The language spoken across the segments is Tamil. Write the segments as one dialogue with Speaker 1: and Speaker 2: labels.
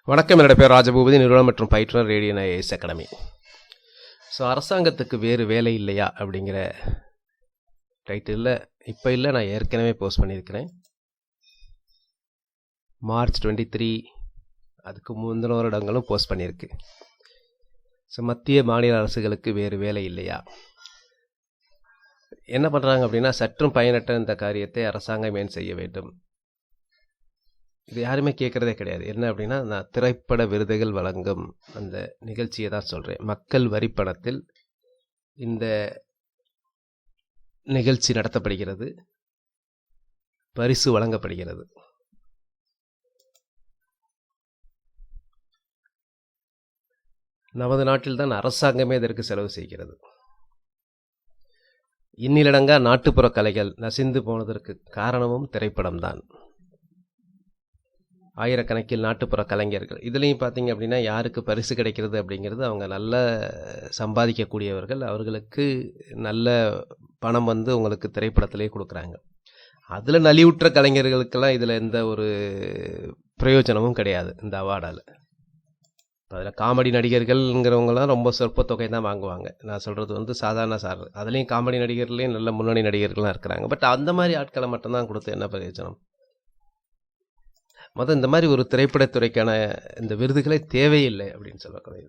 Speaker 1: வணக்கம். என்னோட பேர் ராஜபூபதி, நிறுவனம் மற்றும் பயிற்றுனர் ரேடியன் ஐஏஎஸ் அகாடமி. அரசாங்கத்துக்கு வேறு வேலை இல்லையா அப்படிங்கிற டைட்டிலில் இப்போ இல்லை, நான் ஏற்கனவே போஸ்ட் பண்ணியிருக்கிறேன். மார்ச் 23 அதுக்கு முந்தின வருடங்களும் போஸ்ட் பண்ணியிருக்கு. மத்திய மாநில அரசுகளுக்கு வேறு வேலை இல்லையா? என்ன பண்ணுறாங்க அப்படின்னா, சற்றும் பயனற்ற இந்த காரியத்தை அரசாங்கம் ஏன் செய்ய வேண்டும்? இது யாருமே கேட்குறதே கிடையாது. என்ன அப்படின்னா, நான் திரைப்பட விருதுகள் வழங்கும் அந்த நிகழ்ச்சியை தான் சொல்கிறேன். மக்கள் வரி பணத்தில் இந்த நிகழ்ச்சி நடத்தப்படுகிறது, பரிசு வழங்கப்படுகிறது. நமது நாட்டில் தான் அரசாங்கமே இதற்கு செலவு செய்கிறது. இன்னிலடங்கா நாட்டுப்புற கலைகள் நசிந்து போனதற்கு காரணமும் திரைப்படம்தான். ஆயிரக்கணக்கில் நாட்டுப்புற கலைஞர்கள், இதுலேயும் பார்த்தீங்க அப்படின்னா, யாருக்கு பரிசு கிடைக்கிறது அப்படிங்கிறது அவங்க நல்ல சம்பாதிக்கக்கூடியவர்கள், அவர்களுக்கு நல்ல பணம் உங்களுக்கு திரைப்படத்திலே கொடுக்குறாங்க. அதில் நலிவுற்ற கலைஞர்களுக்கெல்லாம் இதில் எந்த ஒரு பிரயோஜனமும் கிடையாது இந்த அவார்டால். அதில் காமெடி நடிகர்கள்ங்கிறவங்கலாம் ரொம்ப சொற்ப தொகை தான் வாங்குவாங்க. நான் சொல்கிறது சாதாரண சார். அதுலேயும் காமெடி நடிகர்களையும் நல்ல முன்னணி நடிகர்கள்லாம் இருக்கிறாங்க. பட் அந்த மாதிரி ஆட்களை மட்டும்தான் கொடுத்து என்ன பிரயோஜனம்? இந்த மாதிரி ஒரு திரைப்படத்துறைக்கான இந்த விருதுகளே தேவையில்லை அப்படின்னு சொல்லக்கூடாது.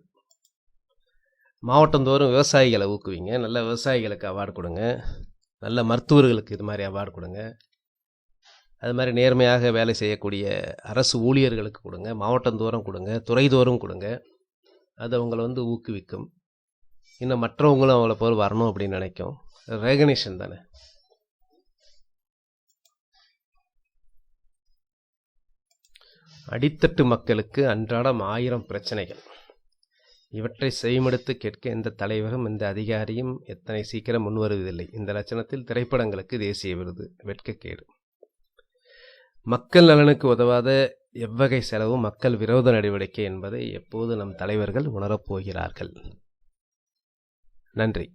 Speaker 1: மாவட்டந்தோறும் விவசாயிகளை ஊக்குவிங்க, நல்ல விவசாயிகளுக்கு அவார்டு கொடுங்க, நல்ல மருத்துவர்களுக்கு இது மாதிரி அவார்டு கொடுங்க, அது மாதிரி நேர்மையாக வேலை செய்யக்கூடிய அரசு ஊழியர்களுக்கு கொடுங்க, மாவட்டந்தோறும் கொடுங்க, துறைதோறும் கொடுங்க. அது அவங்கள ஊக்குவிக்கும். இன்னும் மற்றவங்களும் அவங்கள போல் வரணும் அப்படின்னு நினைக்கும். ரெகக்னிஷன் தானே. அடித்தட்டு மக்களுக்கு அன்றாடம் 1000 பிரச்சனைகள். இவற்றை செய்மெடுத்து கேட்க எந்த தலைவரும் எந்த அதிகாரியும் எத்தனை சீக்கிரம் முன்வருவதில்லை. இந்த லட்சணத்தில் திரைப்படங்களுக்கு தேசிய விருது வெட்கக்கேடு. மக்கள் நலனுக்கு உதவாத எவ்வகை செலவும் மக்கள் விரோத நடவடிக்கை என்பதை எப்போது நம் தலைவர்கள் உணரப்போகிறார்கள்? நன்றி.